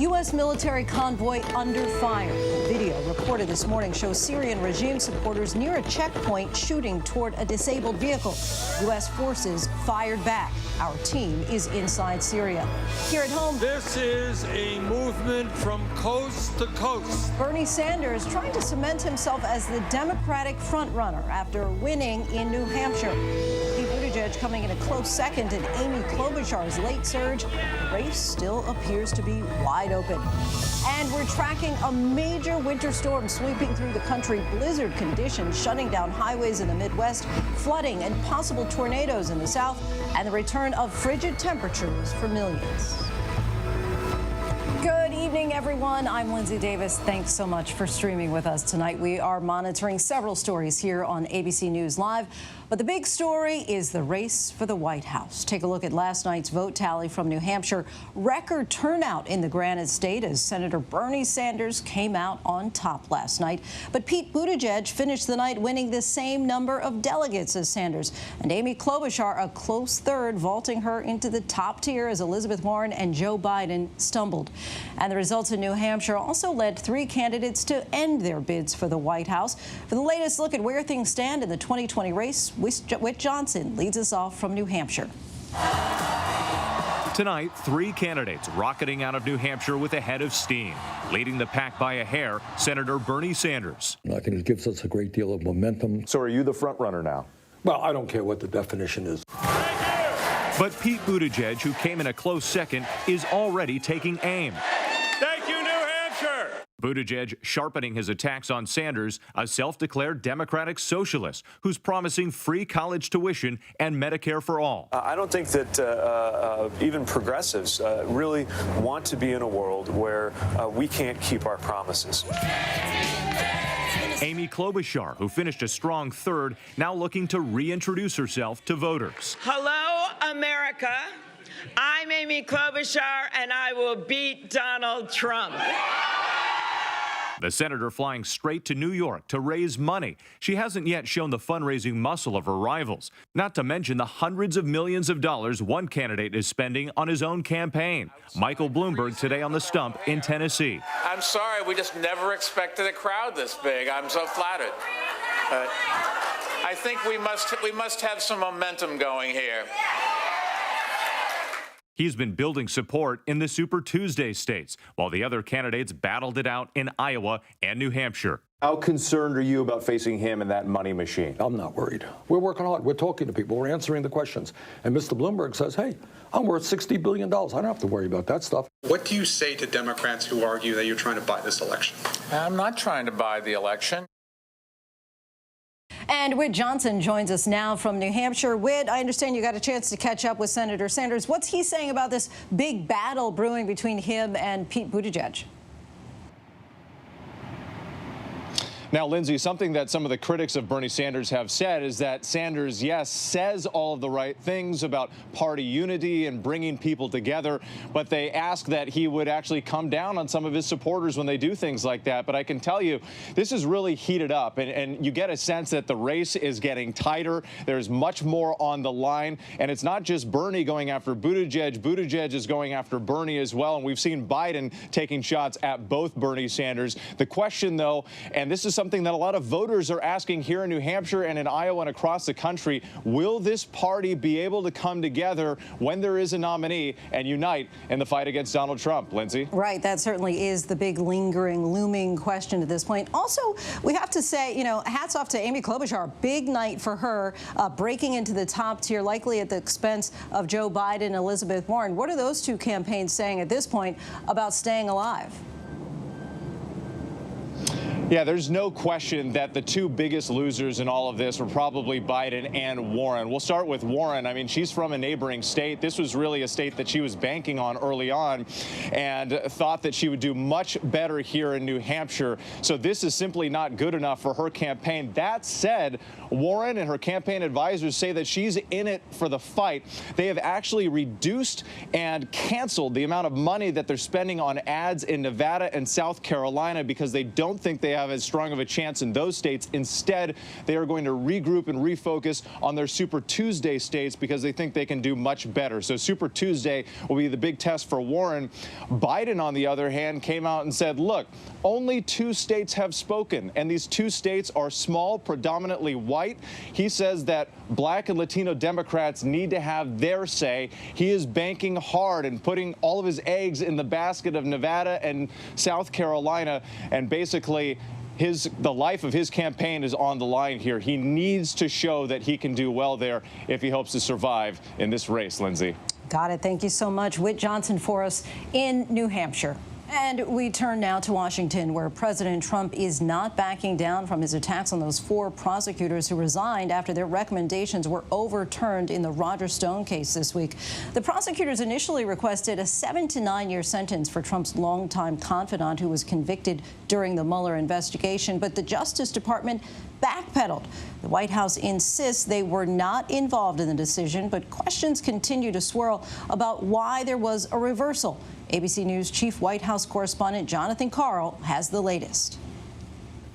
U.S. military convoy under fire. Video reported this morning shows Syrian regime supporters near a checkpoint shooting toward a disabled vehicle. U.S. forces fired back. Our team is inside Syria. Here at home, this is a movement from coast to coast. Bernie Sanders trying to cement himself as the Democratic frontrunner after winning in New Hampshire. Pete Buttigieg coming in a close second, and Amy Klobuchar's late surge. The race still appears to be wide open. And we're tracking a major winter storm sweeping through the country. Blizzard conditions shutting down highways in the Midwest, flooding and possible tornadoes in the South, and the return of frigid temperatures for millions. Good evening, everyone. I'm Lindsay Davis. Thanks so much for streaming with us tonight. We are monitoring several stories here on ABC News Live. But the big story is the race for the White House. Take a look at last night's vote tally from New Hampshire. Record turnout in the Granite State as Senator Bernie Sanders came out on top last night. But Pete Buttigieg finished the night winning the same number of delegates as Sanders. And Amy Klobuchar a close third, vaulting her into the top tier as Elizabeth Warren and Joe Biden stumbled. And the results in New Hampshire also led three candidates to end their bids for the White House. For the latest look at where things stand in the 2020 race, Whit Johnson leads us off from New Hampshire. Tonight, three candidates rocketing out of New Hampshire with a head of steam. Leading the pack by a hair, Senator Bernie Sanders. I think it gives us a great deal of momentum. So are you the front runner now? Well, I don't care what the definition is. But Pete Buttigieg, who came in a close second, is already taking aim. Thank you, New Hampshire. Buttigieg sharpening his attacks on Sanders, a self-declared Democratic socialist who's promising free college tuition and Medicare for all. I don't think that even progressives really want to be in a world where we can't keep our promises. Amy Klobuchar, who finished a strong third, now looking to reintroduce herself to voters. Hello, America. I'm Amy Klobuchar, and I will beat Donald Trump. The senator flying straight to New York to raise money. She hasn't yet shown the fundraising muscle of her rivals, not to mention the hundreds of millions of dollars one candidate is spending on his own campaign. Michael Bloomberg today on the stump in Tennessee. I'm sorry, we just never expected a crowd this big. I'm so flattered. I think we must have some momentum going here. He's been building support in the Super Tuesday states, while the other candidates battled it out in Iowa and New Hampshire. How concerned are you about facing him and that money machine? I'm not worried. We're working hard. We're talking to people. We're answering the questions. And Mr. Bloomberg says, hey, I'm worth $60 billion. I don't have to worry about that stuff. What do you say to Democrats who argue that you're trying to buy this election? I'm not trying to buy the election. And Whit Johnson joins us now from New Hampshire. Whit, I understand you got a chance to catch up with Senator Sanders. What's he saying about this big battle brewing between him and Pete Buttigieg? Now, Lindsay, something that some of the critics of Bernie Sanders have said is that Sanders, yes, says all of the right things about party unity and bringing people together, but they ask that he would actually come down on some of his supporters when they do things like that. But I can tell you, this is really heated up, and you get a sense that the race is getting tighter. There's much more on the line, and it's not just Bernie going after Buttigieg. Buttigieg is going after Bernie as well, and we've seen Biden taking shots at both Bernie Sanders. The question, though, and this is something that a lot of voters are asking here in New Hampshire and in Iowa and across the country, will this party be able to come together when there is a nominee and unite in the fight against Donald Trump? Lindsay? Right. That certainly is the big lingering, looming question at this point. Also, we have to say, you know, hats off to Amy Klobuchar. Big night for her, breaking into the top tier, likely at the expense of Joe Biden and Elizabeth Warren. What are those two campaigns saying at this point about staying alive? Yeah, there's no question that the two biggest losers in all of this were probably Biden and Warren. We'll start with Warren. I mean, she's from a neighboring state. This was really a state that she was banking on early on and thought that she would do much better here in New Hampshire. So this is simply not good enough for her campaign. That said, Warren and her campaign advisors say that she's in it for the fight. They have actually reduced and canceled the amount of money that they're spending on ads in Nevada and South Carolina because they don't think they have have as strong of a chance in those states. Instead, they are going to regroup and refocus on their Super Tuesday states because they think they can do much better. So Super Tuesday will be the big test for Warren. Biden, on the other hand, came out and said, look, only 2 states have spoken, and these 2 states are small, predominantly white. He says that black and Latino Democrats need to have their say. He is banking hard and putting all of his eggs in the basket of Nevada and South Carolina, and basically the life of his campaign is on the line here. He needs to show that he can do well there if he hopes to survive in this race, Lindsay. Got it. Thank you so much. Whit Johnson for us in New Hampshire. And we turn now to Washington, where President Trump is not backing down from his attacks on those 4 prosecutors who resigned after their recommendations were overturned in the Roger Stone case this week. The prosecutors initially requested a 7 to 9-year sentence for Trump's longtime confidant who was convicted during the Mueller investigation, but the Justice Department backpedaled. The White House insists they were not involved in the decision, but questions continue to swirl about why there was a reversal. ABC News Chief White House correspondent Jonathan Karl has the latest.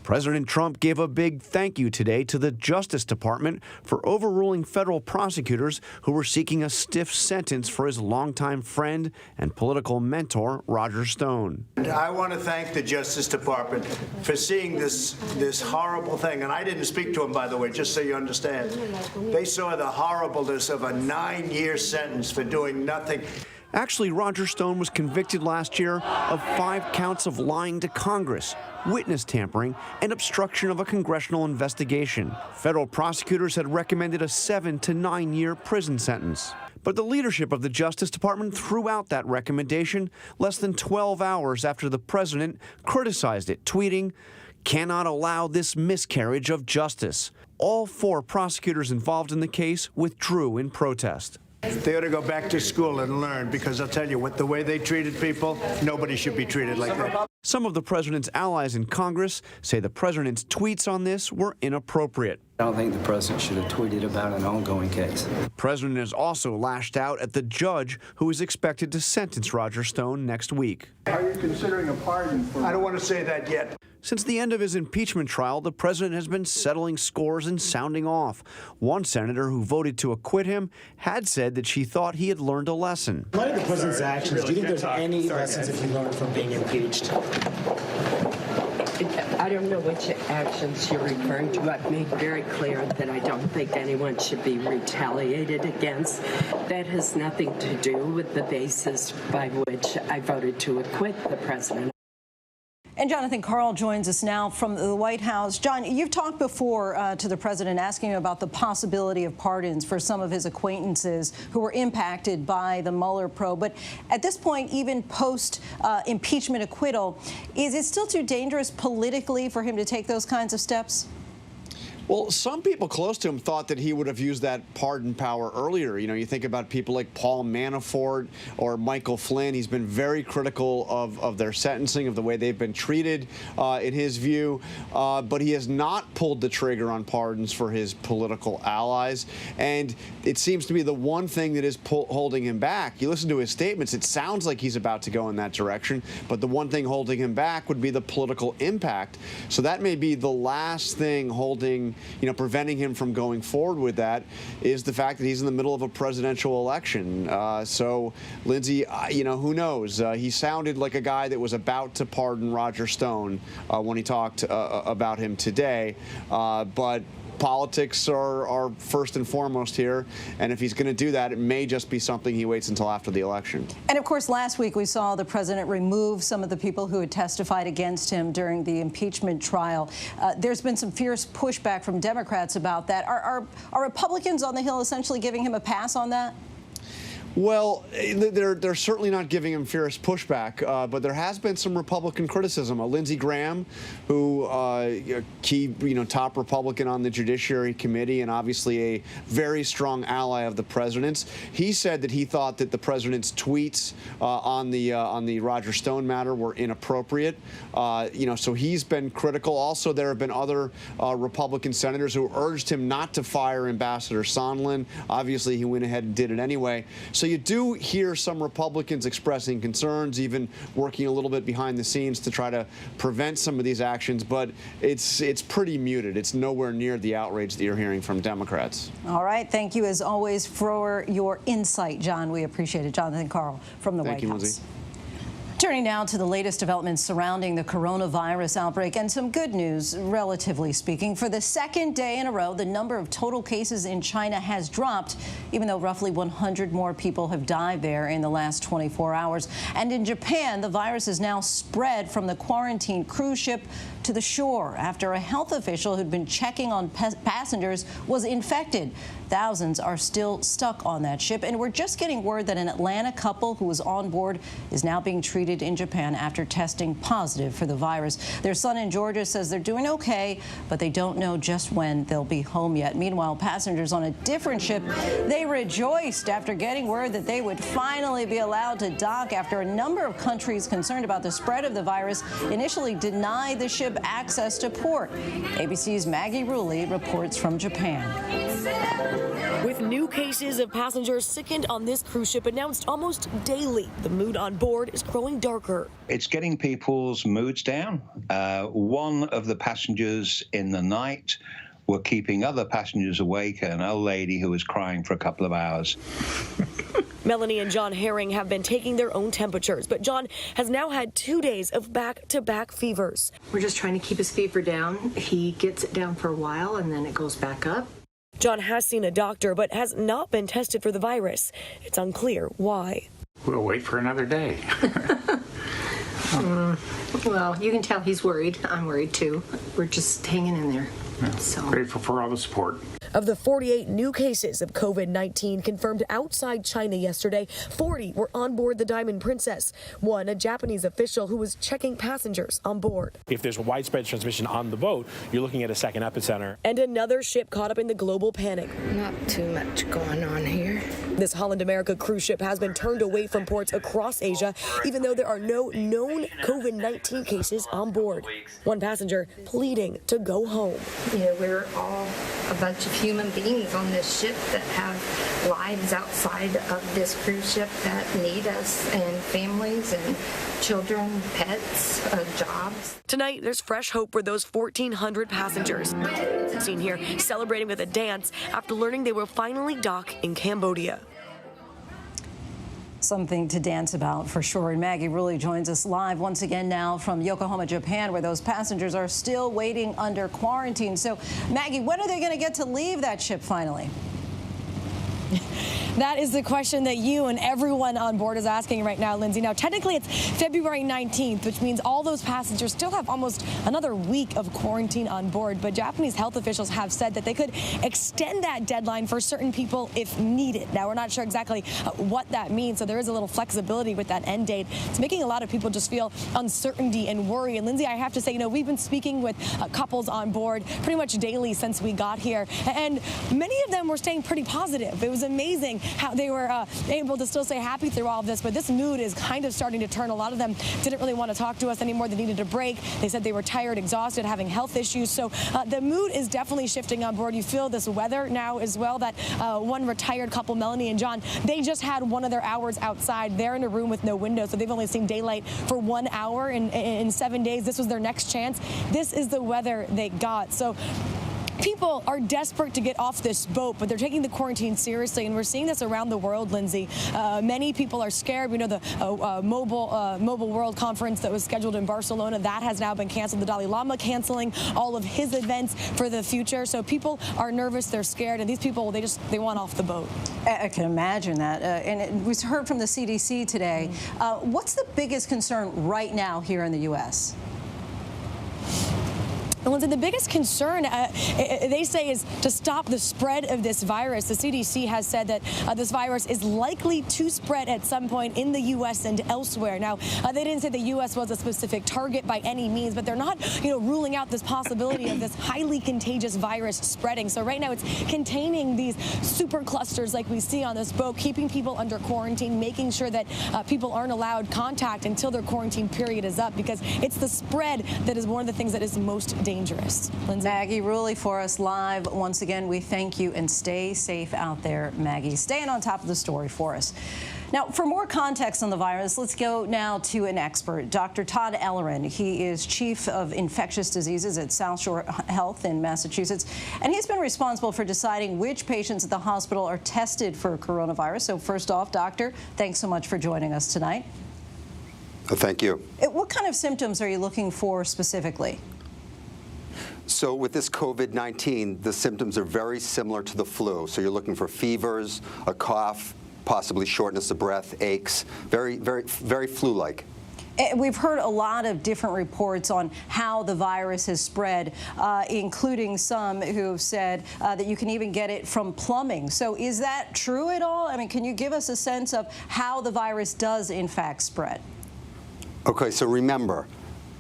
President Trump gave a big thank you today to the Justice Department for overruling federal prosecutors who were seeking a stiff sentence for his longtime friend and political mentor, Roger Stone. I want to thank the Justice Department for seeing this horrible thing. And I didn't speak to him, by the way, just so you understand. They saw the horribleness of a 9-year sentence for doing nothing. Actually, Roger Stone was convicted last year of 5 counts of lying to Congress, witness tampering, and obstruction of a congressional investigation. Federal prosecutors had recommended a 7 to 9-year prison sentence. But the leadership of the Justice Department threw out that recommendation less than 12 hours after the president criticized it, tweeting, "Cannot allow this miscarriage of justice." All 4 prosecutors involved in the case withdrew in protest. They ought to go back to school and learn, because I'll tell you, with the way they treated people, nobody should be treated like that. Some of the president's allies in Congress say the president's tweets on this were inappropriate. I don't think the president should have tweeted about an ongoing case. The president has also lashed out at the judge who is expected to sentence Roger Stone next week. Are you considering a pardon for... I don't want to say that yet. Since the end of his impeachment trial, the president has been settling scores and sounding off. One senator who voted to acquit him had said that she thought he had learned a lesson. In light of the president's actions, do you think there's any lessons that he learned from being impeached? I don't know which actions you're referring to. I've made very clear that I don't think anyone should be retaliated against. That has nothing to do with the basis by which I voted to acquit the president. And Jonathan Karl joins us now from the White House. John, you've talked before to the president asking about the possibility of pardons for some of his acquaintances who were impacted by the Mueller probe. But at this point, even post-impeachment acquittal, is it still too dangerous politically for him to take those kinds of steps? Well, some people close to him thought that he would have used that pardon power earlier. You know, you think about people like Paul Manafort or Michael Flynn. He's been very critical of their sentencing, of the way they've been treated, in his view. But he has not pulled the trigger on pardons for his political allies. And it seems to be the one thing that is holding him back. You listen to his statements, it sounds like he's about to go in that direction. But the one thing holding him back would be the political impact. So that may be the last thing preventing him from going forward with that, is the fact that he's in the middle of a presidential election. So, Lindsay, who knows? He sounded like a guy that was about to pardon Roger Stone when he talked about him today. But politics are first and foremost here, and if he's going to do that, it may just be something he waits until after the election. And of course, last week we saw the president remove some of the people who had testified against him during the impeachment trial. There's been some fierce pushback from Democrats about that. Are Republicans on the Hill essentially giving him a pass on that? Well, they're certainly not giving him fierce pushback, but there has been some Republican criticism. Lindsey Graham, who key, top Republican on the Judiciary Committee and obviously a very strong ally of the president's, he said that he thought that the president's tweets on the Roger Stone matter were inappropriate. So he's been critical. Also, there have been other Republican senators who urged him not to fire Ambassador Sondland. Obviously, he went ahead and did it anyway. So So you do hear some Republicans expressing concerns, even working a little bit behind the scenes to try to prevent some of these actions, but it's pretty muted. It's nowhere near the outrage that you're hearing from Democrats. All right. Thank you, as always, for your insight, John. We appreciate it. Jonathan Karl from the White House. Lindsay. Turning now to the latest developments surrounding the coronavirus outbreak, and some good news, relatively speaking. For the second day in a row, the number of total cases in China has dropped, even though roughly 100 more people have died there in the last 24 hours. And in Japan, the virus is now spread from the quarantined cruise ship to the shore after a health official who'd been checking on passengers was infected. Thousands are still stuck on that ship, and we're just getting word that an Atlanta couple who was on board is now being treated in Japan after testing positive for the virus. Their son in Georgia says they're doing okay, but they don't know just when they'll be home yet. Meanwhile, passengers on a different ship, they rejoiced after getting word that they would finally be allowed to dock after a number of countries concerned about the spread of the virus initially denied the ship access to port. ABC's Maggie Rulli reports from Japan. With new cases of passengers sickened on this cruise ship announced almost daily, the mood on board is growing darker. It's getting people's moods down. One of the passengers in the night were keeping other passengers awake, an old lady who was crying for a couple of hours. Melanie and John Herring have been taking their own temperatures, but John has now had 2 days of back-to-back fevers. We're just trying to keep his fever down. He gets it down for a while and then it goes back up. John has seen a doctor, but has not been tested for the virus. It's unclear why. We'll wait for another day. Well, you can tell he's worried. I'm worried too. We're just hanging in there. Yeah, so grateful for all the support. Of the 48 new cases of COVID-19 confirmed outside China yesterday, 40 were on board the Diamond Princess. One, a Japanese official who was checking passengers on board. If there's widespread transmission on the boat, you're looking at a second epicenter. And another ship caught up in the global panic. Not too much going on here. This Holland America cruise ship has been turned away from ports across Asia, even though there are no known COVID-19 cases on board. One passenger pleading to go home. You know, we're all a bunch of human beings on this ship that have lives outside of this cruise ship that need us, and families and children, pets, jobs. Tonight, there's fresh hope for those 1,400 passengers. Seen here celebrating with a dance after learning they will finally dock in Cambodia. Something to dance about for sure. And Maggie Rulli joins us live once again now from Yokohama, Japan, where those passengers are still waiting under quarantine. So, Maggie, when are they going to get to leave that ship finally? That is the question that you and everyone on board is asking right now, Lindsay. Now, technically, it's February 19th, which means all those passengers still have almost another week of quarantine on board. But Japanese health officials have said that they could extend that deadline for certain people if needed. Now, we're not sure exactly what that means, so there is a little flexibility with that end date. It's making a lot of people just feel uncertainty and worry. And, Lindsay, I have to say, you know, we've been speaking with couples on board pretty much daily since we got here, and many of them were staying pretty positive. It was amazing how they were able to still stay happy through all of this, but this mood is kind of starting to turn. A lot of them didn't really want to talk to us anymore. They needed a break. They said they were tired, exhausted, having health issues. So the mood is definitely shifting on board. You feel this weather now as well. That one retired couple, Melanie and John, they just had one of their hours outside. They're in a room with no window, so they've only seen daylight for 1 hour in 7 days. This was their next chance. This is the weather they got. So people are desperate to get off this boat, but they're taking the quarantine seriously, and we're seeing this around the world, Lindsay. Many people are scared. We know the Mobile World Conference that was scheduled in Barcelona, that has now been canceled. The Dalai Lama canceling all of his events for the future. So people are nervous, they're scared, and these people, they want off the boat. I can imagine that. And we heard from the CDC today. What's the biggest concern right now here in the U.S.? Lindsay, the biggest concern, they say, is to stop the spread of this virus. The CDC has said that this virus is likely to spread at some point in the U.S. and elsewhere. Now, they didn't say the U.S. was a specific target by any means, but they're not, ruling out this possibility of this highly contagious virus spreading. So right now, it's containing these super clusters like we see on this boat, keeping people under quarantine, making sure that people aren't allowed contact until their quarantine period is up, because it's the spread that is one of the things that is most dangerous. dangerous. Lindsay? Maggie Rulli for us live. Once again, we thank you and stay safe out there, Maggie. Staying on top of the story for us. Now, for more context on the virus, let's go now to an expert, Dr. Todd Ellerin. He is Chief of Infectious Diseases at South Shore Health in Massachusetts, and he's been responsible for deciding which patients at the hospital are tested for coronavirus. So first off, Doctor, thanks so much for joining us tonight. Thank you. What kind of symptoms are you looking for specifically? So with this COVID-19, the symptoms are very similar to the flu. So you're looking for fevers, a cough, possibly shortness of breath, aches, very flu-like. We've heard a lot of different reports on how the virus has spread, including some who have said that you can even get it from plumbing. So is that true at all? I mean, can you give us a sense of how the virus does in fact spread? Okay, so remember,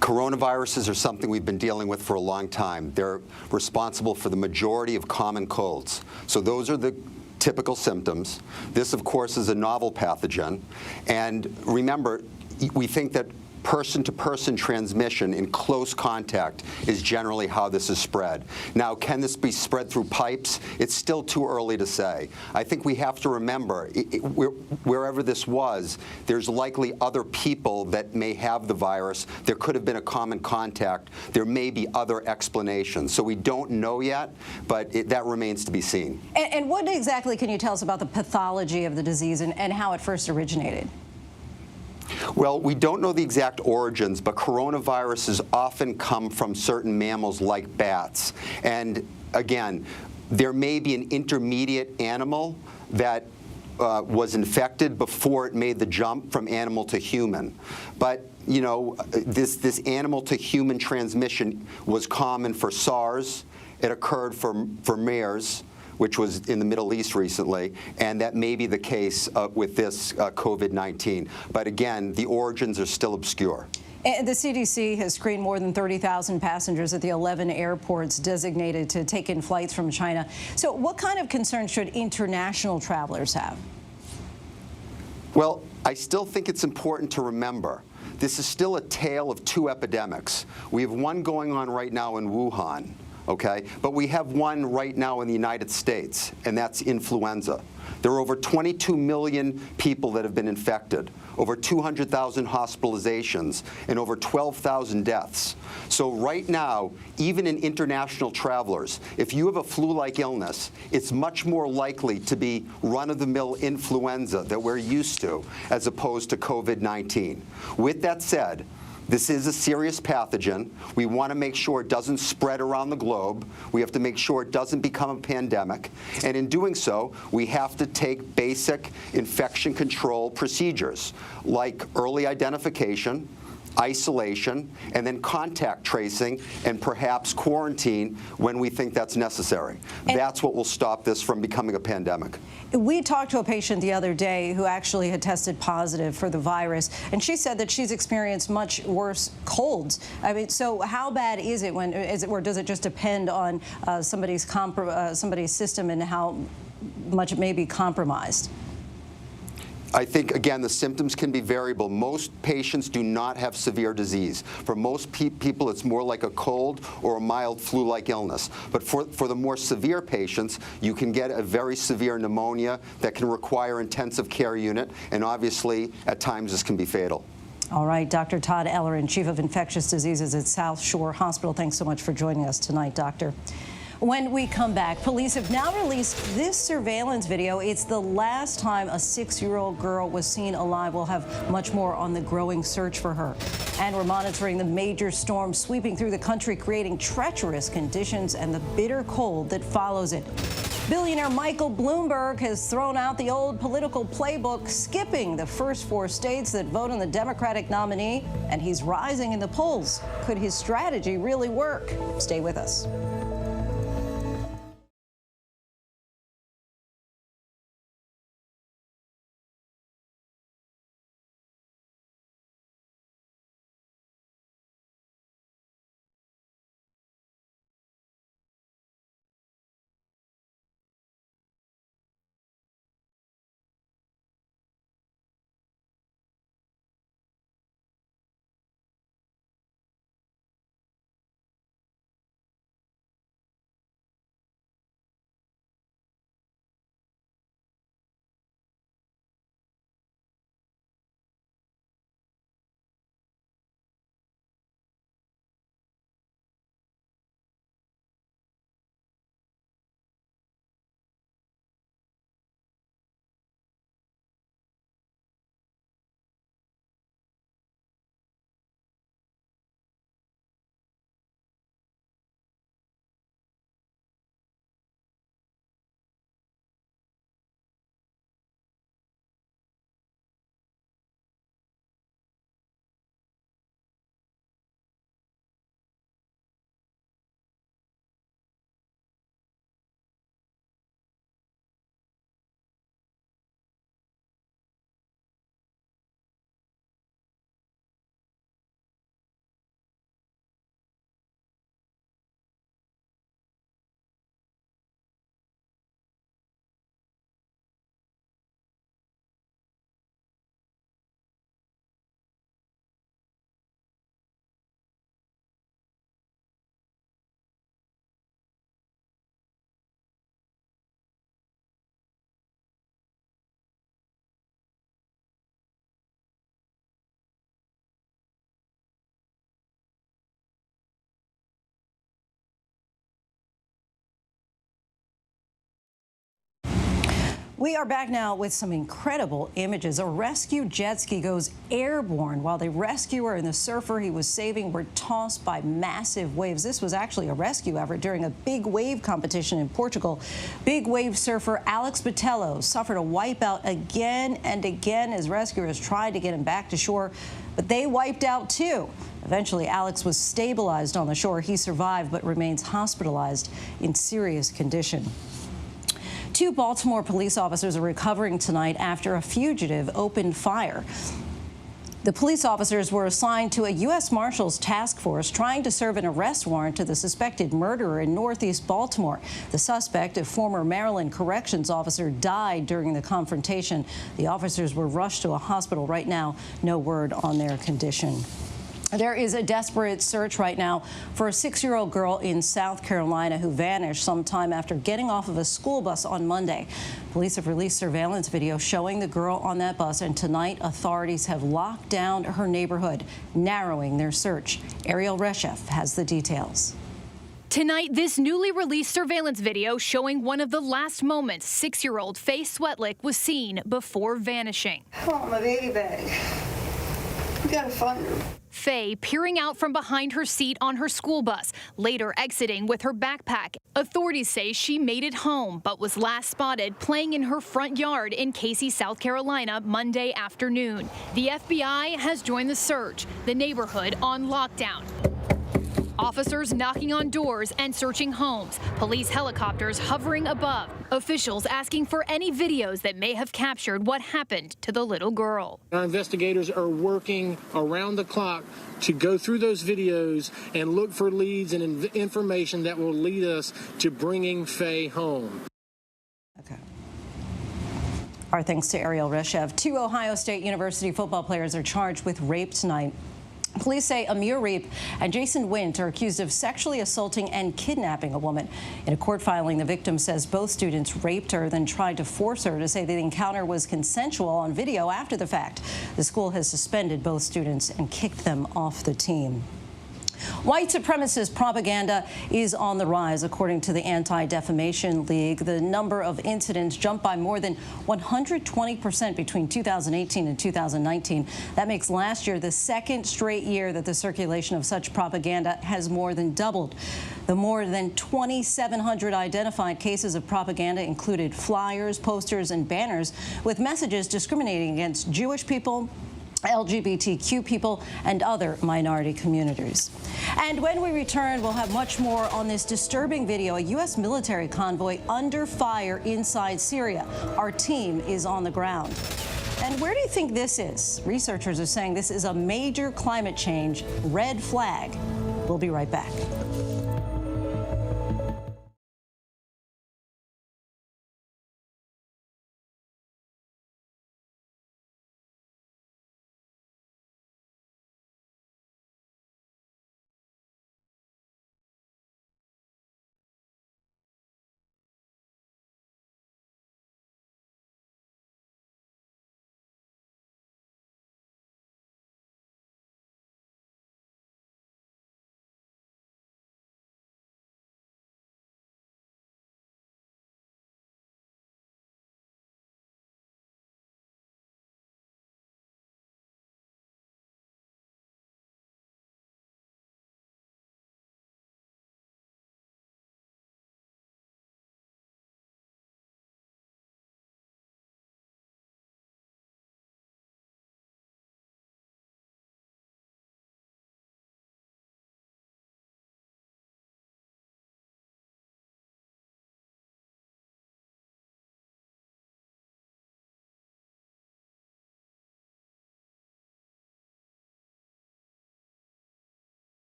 coronaviruses are something we've been dealing with for a long time. They're responsible for the majority of common colds. So those are the typical symptoms. This, of course, is a novel pathogen. And remember, we think that person-to-person transmission in close contact is generally how this is spread. Now, can this be spread through pipes? It's still too early to say. I think we have to remember, wherever this was, there's likely other people that may have the virus. There could have been a common contact. There may be other explanations. So we don't know yet, but that remains to be seen. And what exactly can you tell us about the pathology of the disease and how it first originated? Well, we don't know the exact origins, but coronaviruses often come from certain mammals like bats. And again, there may be an intermediate animal that was infected before it made the jump from animal to human. But you know, this animal to human transmission was common for SARS. It occurred for MERS, which was in the Middle East recently, and that may be the case with this COVID-19. But again, the origins are still obscure. And the CDC has screened more than 30,000 passengers at the 11 airports designated to take in flights from China. So what kind of concerns should international travelers have? Well, I still think it's important to remember this is still a tale of two epidemics. We have one going on right now in Wuhan. Okay, but we have one right now in the United States, and that's influenza. There are over 22 million people that have been infected, over 200,000 hospitalizations, and over 12,000 deaths. So right now, even in international travelers, if you have a flu-like illness, it's much more likely to be run-of-the-mill influenza that we're used to, as opposed to COVID-19. With that said, this is a serious pathogen. We want to make sure it doesn't spread around the globe. We have to make sure it doesn't become a pandemic. And in doing so, we have to take basic infection control procedures like early identification, isolation, and then contact tracing, and perhaps quarantine when we think that's necessary. That's what will stop this from becoming a pandemic. We talked to a patient the other day who actually had tested positive for the virus, and she said that she's experienced much worse colds. I mean, so how bad is it or does it just depend on somebody's system and how much it may be compromised? I think, again, the symptoms can be variable. Most patients do not have severe disease. For most people, it's more like a cold or a mild flu-like illness. But for the more severe patients, you can get a very severe pneumonia that can require intensive care unit, and obviously, at times, this can be fatal. All right, Dr. Todd Ellerin, Chief of Infectious Diseases at South Shore Hospital. Thanks so much for joining us tonight, Doctor. When we come back, police have now released this surveillance video. It's the last time a 6-year-old girl was seen alive. We'll have much more on the growing search for her. And we're monitoring the major storm sweeping through the country, creating treacherous conditions and the bitter cold that follows it. Billionaire Michael Bloomberg has thrown out the old political playbook, skipping the first 4 states that vote on the Democratic nominee, and he's rising in the polls. Could his strategy really work? Stay with us. We are back now with some incredible images. A rescue jet ski goes airborne while the rescuer and the surfer he was saving were tossed by massive waves. This was actually a rescue effort during a big wave competition in Portugal. Big wave surfer Alex Botelho suffered a wipeout again and again as rescuers tried to get him back to shore, but they wiped out too. Eventually, Alex was stabilized on the shore. He survived but remains hospitalized in serious condition. 2 Baltimore police officers are recovering tonight after a fugitive opened fire. The police officers were assigned to a U.S. Marshals task force trying to serve an arrest warrant to the suspected murderer in Northeast Baltimore. The suspect, a former Maryland corrections officer, died during the confrontation. The officers were rushed to a hospital. Right now, no word on their condition. There is a desperate search right now for a 6-year-old girl in South Carolina who vanished sometime after getting off of a school bus on Monday. Police have released surveillance video showing the girl on that bus, and tonight authorities have locked down her neighborhood, narrowing their search. Ariel Reshef has the details. Tonight, this newly released surveillance video showing one of the last moments 6-year-old Faye Swetlick was seen before vanishing. I want my baby back. We gotta find her. Faye peering out from behind her seat on her school bus, later exiting with her backpack. Authorities say she made it home, but was last spotted playing in her front yard in Casey, South Carolina, Monday afternoon. The FBI has joined the search, the neighborhood on lockdown. Officers knocking on doors and searching homes. Police helicopters hovering above. Officials asking for any videos that may have captured what happened to the little girl. Our investigators are working around the clock to go through those videos and look for leads and information that will lead us to bringing Faye home. Okay. Our thanks to Ariel Reshef. 2 Ohio State University football players are charged with rape tonight. Police say Amir Reep and Jason Wint are accused of sexually assaulting and kidnapping a woman. In a court filing, the victim says both students raped her, then tried to force her to say the encounter was consensual on video after the fact. The school has suspended both students and kicked them off the team. White supremacist propaganda is on the rise, according to the Anti-Defamation League. The number of incidents jumped by more than 120% between 2018 and 2019. That makes last year the second straight year that the circulation of such propaganda has more than doubled. The more than 2,700 identified cases of propaganda included flyers, posters, and banners with messages discriminating against Jewish people, LGBTQ people, and other minority communities. And when we return, we'll have much more on this disturbing video, a U.S. military convoy under fire inside Syria. Our team is on the ground. And where do you think this is? Researchers are saying this is a major climate change red flag. We'll be right back.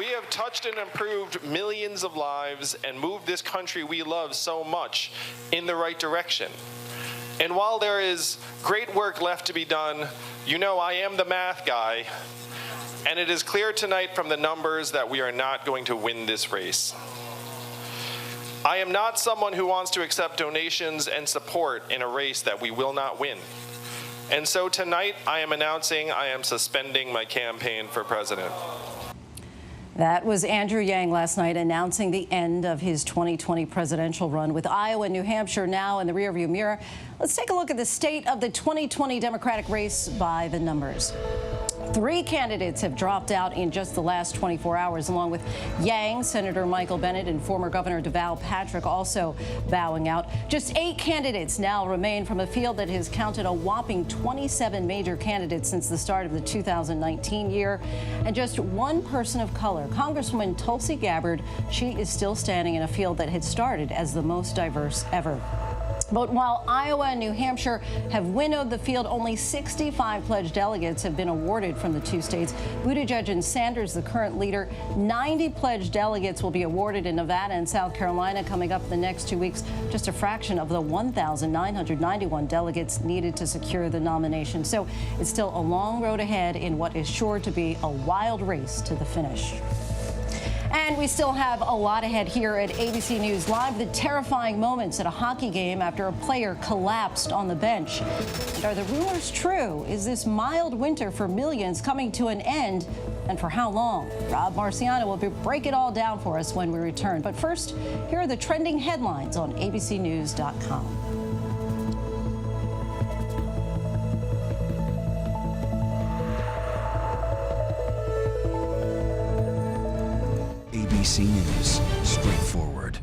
have touched and improved millions of lives and moved this country we love so much in the right direction. And while there is great work left to be done, you know I am the math guy, and it is clear tonight from the numbers that we are not going to win this race. I am not someone who wants to accept donations and support in a race that we will not win. And so tonight I am announcing I am suspending my campaign for president. That was Andrew Yang last night announcing the end of his 2020 presidential run. With Iowa and New Hampshire now in the rearview mirror, let's take a look at the state of the 2020 Democratic race by the numbers. 3 candidates have dropped out in just the last 24 hours, along with Yang, Senator Michael Bennet, and former Governor Deval Patrick also bowing out. Just 8 candidates now remain from a field that has counted a whopping 27 major candidates since the start of the 2019 year. And just one person of color, Congresswoman Tulsi Gabbard. She is still standing in a field that had started as the most diverse ever. But while Iowa and New Hampshire have winnowed the field, only 65 pledged delegates have been awarded from the 2 states. Buttigieg and Sanders, the current leader. 90 pledged delegates will be awarded in Nevada and South Carolina coming up in the next 2 weeks, just a fraction of the 1,991 delegates needed to secure the nomination. So it's still a long road ahead in what is sure to be a wild race to the finish. And we still have a lot ahead here at ABC News Live. The terrifying moments at a hockey game after a player collapsed on the bench. And are the rumors true? Is this mild winter for millions coming to an end? And for how long? Rob Marciano will break it all down for us when we return. But first, here are the trending headlines on abcnews.com. ABC News, straightforward.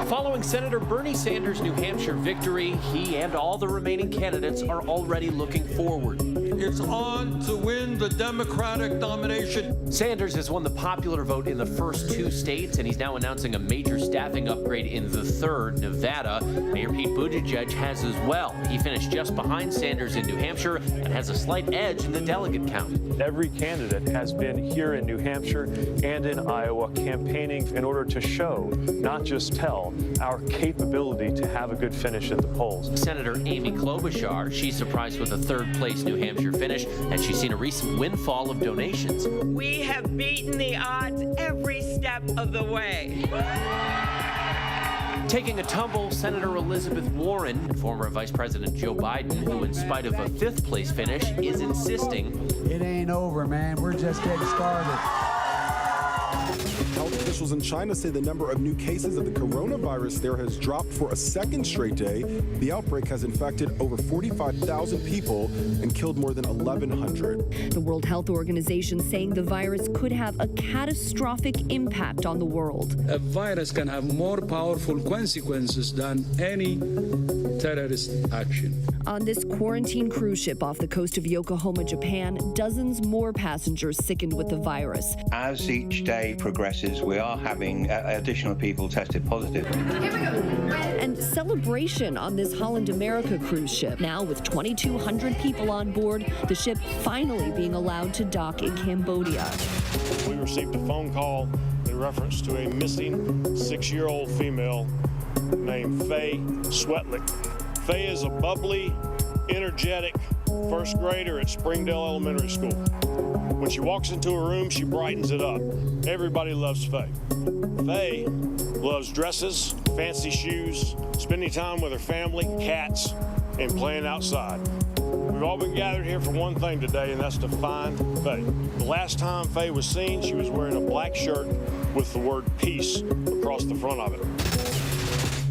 Following Senator Bernie Sanders' New Hampshire victory, he and all the remaining candidates are already looking forward. It's on to win the Democratic nomination. Sanders has won the popular vote in the first 2 states, and he's now announcing a major staffing upgrade in the 3rd, Nevada. Mayor Pete Buttigieg has as well. He finished just behind Sanders in New Hampshire and has a slight edge in the delegate count. Every candidate has been here in New Hampshire and in Iowa campaigning in order to show, not just tell, our capability to have a good finish at the polls. Senator Amy Klobuchar, she's surprised with a 3rd place New Hampshire finish, and she's seen a recent windfall of donations. We have beaten the odds every step of the way. Taking a tumble, Senator Elizabeth Warren and former Vice President Joe Biden, who in spite of a 5th place finish, is insisting it ain't over, man. We're just getting started. Health officials in China say the number of new cases of the coronavirus there has dropped for a second straight day. The outbreak has infected over 45,000 people and killed more than 1,100. The World Health Organization saying the virus could have a catastrophic impact on the world. A virus can have more powerful consequences than any terrorist action. On this quarantine cruise ship off the coast of Yokohama, Japan, dozens more passengers sickened with the virus. As each day progresses, we are having additional people tested positive. Here we go. And celebration on this Holland America cruise ship. Now with 2,200 people on board, the ship finally being allowed to dock in Cambodia. We received a phone call in reference to a missing 6-year-old female named Faye Swetlick. Faye is a bubbly, energetic first grader at Springdale Elementary School. When she walks into a room, she brightens it up. Everybody loves Faye. Faye loves dresses, fancy shoes, spending time with her family, cats, and playing outside. We've all been gathered here for one thing today, and that's to find Faye. The last time Faye was seen, she was wearing a black shirt with the word peace across the front of it.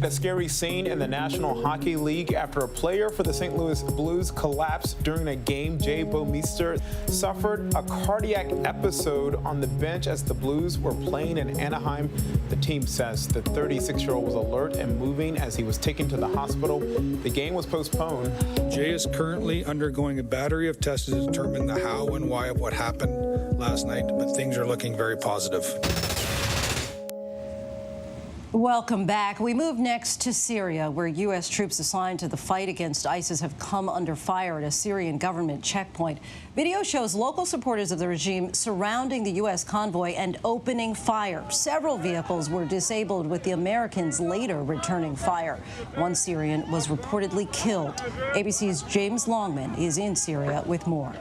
A scary scene in the National Hockey League after a player for the St. Louis Blues collapsed during a game. Jay Bouwmeester suffered a cardiac episode on the bench as the Blues were playing in Anaheim. The team says the 36-year-old was alert and moving as he was taken to the hospital. The game was postponed. Jay is currently undergoing a battery of tests to determine the how and why of what happened last night, but things are looking very positive. Welcome back. We move next to Syria, where U.S. troops assigned to the fight against ISIS have come under fire at a Syrian government checkpoint. Video shows local supporters of the regime surrounding the U.S. convoy and opening fire. Several vehicles were disabled, with the Americans later returning fire. One Syrian was reportedly killed. ABC's James Longman is in Syria with more.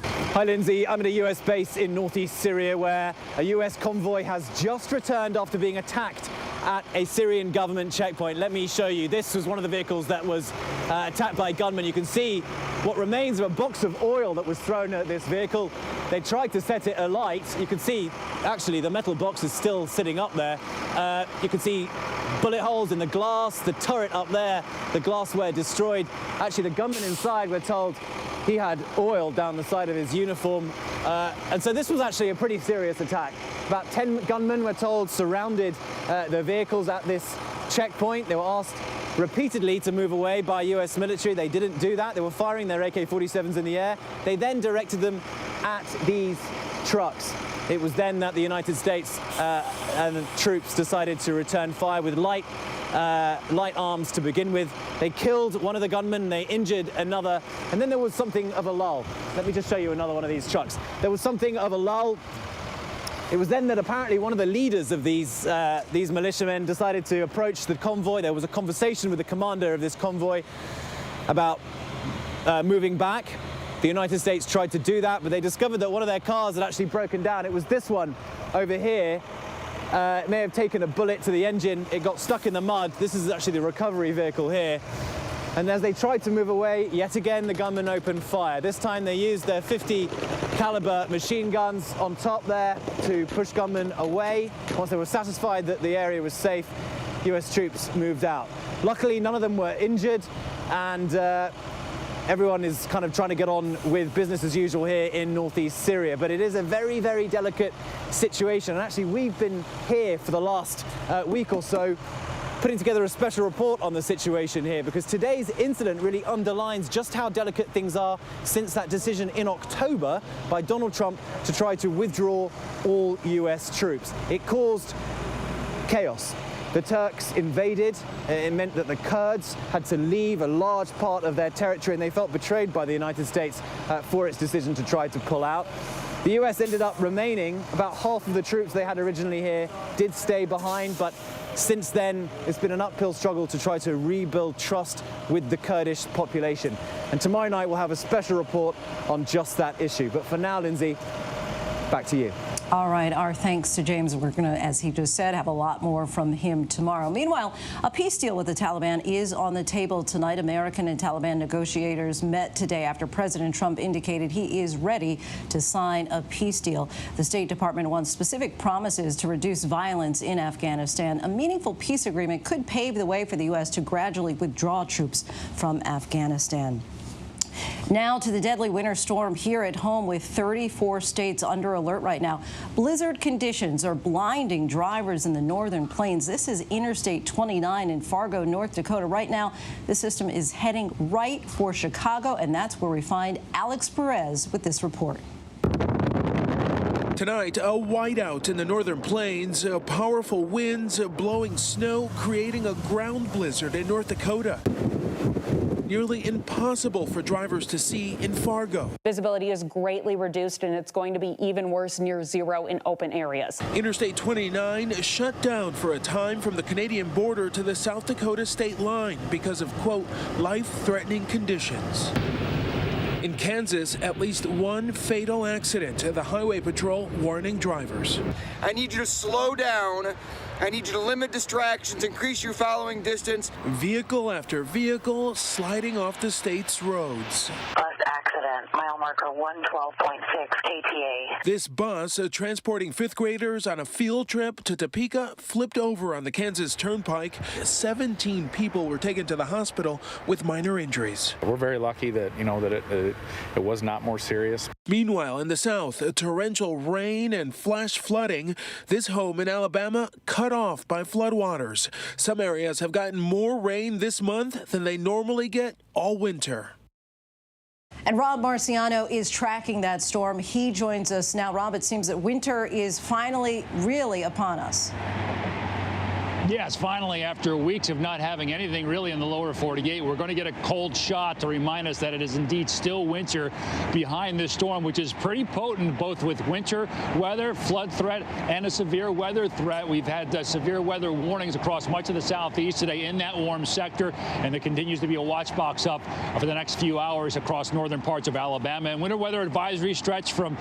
Hi, Lindsay. I'm at a U.S. base in northeast Syria where a U.S. convoy has just returned after being attacked at a Syrian government checkpoint. Let me show you. This was one of the vehicles that was attacked by gunmen. You can see what remains of a box of oil that was thrown at this vehicle. They tried to set it alight. You can see, actually, the metal box is still sitting up there. You can see bullet holes in the glass, the turret up there, the glassware destroyed. Actually, the gunman inside, we're told, he had oil down the side of his uniform. And so this was actually a pretty serious attack. About 10 gunmen, we're told, surrounded the vehicles at this checkpoint. They were asked repeatedly to move away by US military. They didn't do that. They were firing their AK-47s in the air. They then directed them at these trucks. It was then that the United States and the troops decided to return fire with light arms to begin with. They killed one of the gunmen, they injured another, and then there was something of a lull. Let me just show you another one of these trucks. There was something of a lull. It was then that apparently one of the leaders of these militiamen decided to approach the convoy. There was a conversation with the commander of this convoy about moving back. The United States tried to do that, but they discovered that one of their cars had actually broken down. It was this one over here. It may have taken a bullet to the engine. It got stuck in the mud. This is actually the recovery vehicle here. And as they tried to move away, yet again, the gunmen opened fire. This time they used their 50 caliber machine guns on top there to push gunmen away. Once they were satisfied that the area was safe, US troops moved out. Luckily, none of them were injured, and everyone is kind of trying to get on with business as usual here in northeast Syria. But it is a very, very delicate situation. And actually, we've been here for the last week or so, putting together a special report on the situation here, because today's incident really underlines just how delicate things are since that decision in October by Donald Trump to try to withdraw all US troops. It caused chaos. The Turks invaded. It meant that the Kurds had to leave a large part of their territory, and they felt betrayed by the United States for its decision to try to pull out. The US ended up remaining. About half of the troops they had originally here did stay behind, but since then it's been an uphill struggle to try to rebuild trust with the Kurdish population. And tomorrow night we'll have a special report on just that issue. But for now, Lindsay, back to you. All right, our thanks to James. We're going to, as he just said, have a lot more from him tomorrow. Meanwhile, a peace deal with the Taliban is on the table tonight. American and Taliban negotiators met today after President Trump indicated he is ready to sign a peace deal. The State Department wants specific promises to reduce violence in Afghanistan. A meaningful peace agreement could pave the way for the U.S. to gradually withdraw troops from Afghanistan. Now to the deadly winter storm here at home, with 34 states under alert right now. Blizzard conditions are blinding drivers in the northern plains. This is Interstate 29 in Fargo, North Dakota. Right now, the system is heading right for Chicago, and that's where we find Alex Perez with this report. Tonight, a whiteout in the northern plains, powerful winds blowing snow, creating a ground blizzard in North Dakota. Nearly impossible for drivers to see in Fargo. Visibility is greatly reduced, and it's going to be even worse near zero in open areas. Interstate 29 shut down for a time from the Canadian border to the South Dakota state line because of, quote, life-threatening conditions. In Kansas, at least one fatal accident. The Highway Patrol warning drivers. I need you to slow down. I need you to limit distractions, increase your following distance. Vehicle after vehicle sliding off the state's roads. Bus accident, mile marker 112.6 KTA. This bus, transporting fifth graders on a field trip to Topeka, flipped over on the Kansas Turnpike. 17 people were taken to the hospital with minor injuries. We're very lucky that, it was not more serious. Meanwhile, in the south, torrential rain and flash flooding. This home in Alabama cut off by floodwaters. Some areas have gotten more rain this month than they normally get all winter. And Rob Marciano is tracking that storm. He joins us now. Rob, it seems that winter is finally really upon us. Yes, finally, after weeks of not having anything really in the lower 48, we're going to get a cold shot to remind us that it is indeed still winter behind this storm, which is pretty potent, both with winter weather, flood threat, and a severe weather threat. We've had severe weather warnings across much of the southeast today in that warm sector, and there continues to be a watch box up for the next few hours across northern parts of Alabama. And winter weather advisory stretch from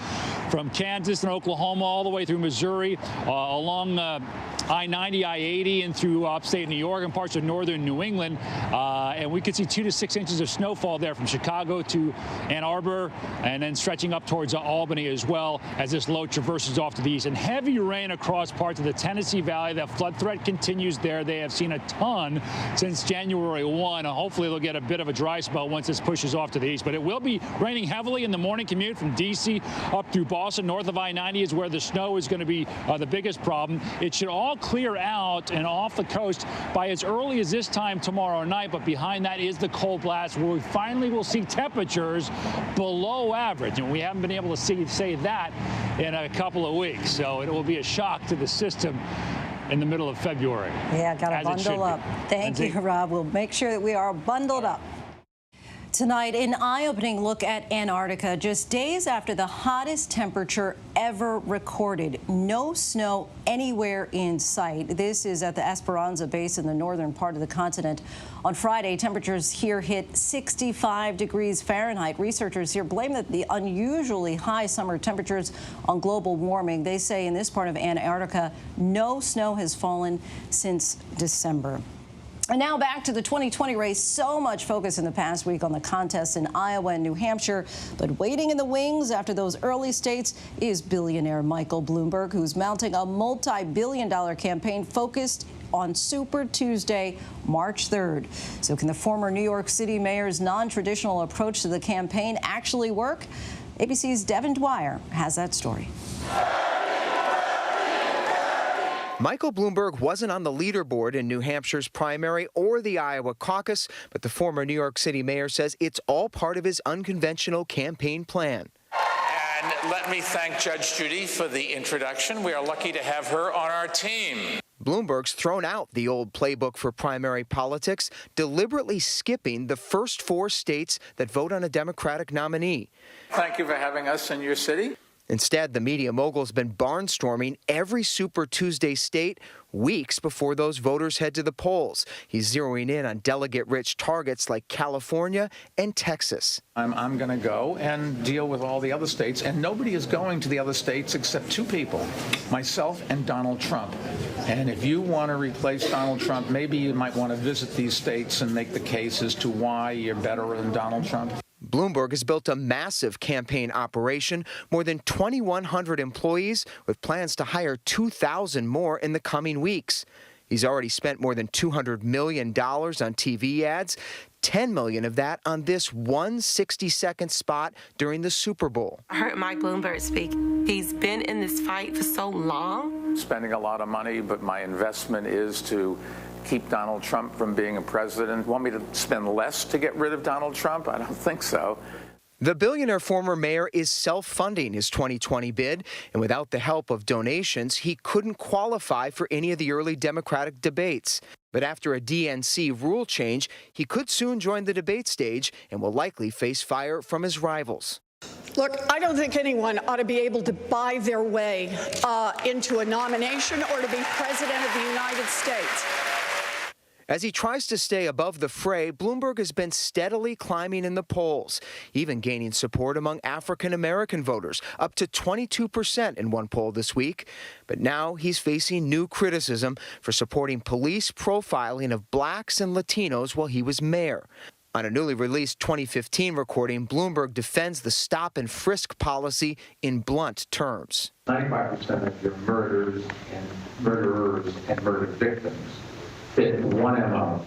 Kansas and Oklahoma all the way through Missouri, along I-90, I-80, and through upstate New York and parts of northern New England. And we could see 2 to 6 inches of snowfall there from Chicago to Ann Arbor, and then stretching up towards Albany as well as this low traverses off to the east. And heavy rain across parts of the Tennessee Valley. That flood threat continues there. They have seen a ton since January 1. Hopefully they'll get a bit of a dry spell once this pushes off to the east. But it will be raining heavily in the morning commute from D.C. up through Boston. North of I-90 is where the snow is going to be the biggest problem. It should all clear out and off the coast by as early as this time tomorrow night, but behind that is the cold blast, where we finally will see temperatures below average, and we haven't been able to say that in a couple of weeks, so it will be a shock to the system in the middle of February. Yeah, gotta bundle up. Thank you, Rob. We'll make sure that we are bundled up. Tonight, an eye-opening look at Antarctica, just days after the hottest temperature ever recorded. No snow anywhere in sight. This is at the Esperanza Base in the northern part of the continent. On Friday, temperatures here hit 65 degrees Fahrenheit. Researchers here blame the unusually high summer temperatures on global warming. They say in this part of Antarctica, no snow has fallen since December. And now back to the 2020 race. So much focus in the past week on the contests in Iowa and New Hampshire. But waiting in the wings after those early states is billionaire Michael Bloomberg, who's mounting a multi-billion-dollar campaign focused on Super Tuesday, March 3rd. So can the former New York City mayor's non-traditional approach to the campaign actually work? ABC's Devin Dwyer has that story. Michael Bloomberg wasn't on the leaderboard in New Hampshire's primary or the Iowa caucus, but the former New York City mayor says it's all part of his unconventional campaign plan. And let me thank Judge Judy for the introduction. We are lucky to have her on our team. Bloomberg's thrown out the old playbook for primary politics, deliberately skipping the first 4 states that vote on a Democratic nominee. Thank you for having us in your city. Instead, the media mogul's been barnstorming every Super Tuesday state weeks before those voters head to the polls. He's zeroing in on delegate-rich targets like California and Texas. I'm going to go and deal with all the other states, and nobody is going to the other states except two people, myself and Donald Trump. And if you want to replace Donald Trump, maybe you might want to visit these states and make the case as to why you're better than Donald Trump. Bloomberg has built a massive campaign operation, more than 2,100 employees, with plans to hire 2,000 more in the coming weeks. He's already spent more than $200 million on TV ads, $10 million of that on this one 60-second spot during the Super Bowl. I heard Mike Bloomberg speak. He's been in this fight for so long. Spending a lot of money, but my investment is to keep Donald Trump from being a president. Want me to spend less to get rid of Donald Trump? I don't think so. The billionaire former mayor is self-funding his 2020 bid, and without the help of donations, he couldn't qualify for any of the early Democratic debates. But after a DNC rule change, he could soon join the debate stage and will likely face fire from his rivals. Look, I don't think anyone ought to be able to buy their way into a nomination or to be president of the United States. As he tries to stay above the fray, Bloomberg has been steadily climbing in the polls, even gaining support among African-American voters, up to 22% in one poll this week. But now he's facing new criticism for supporting police profiling of blacks and Latinos while he was mayor. On a newly released 2015 recording, Bloomberg defends the stop and frisk policy in blunt terms. 95% of your murderers and murder victims fit one MO.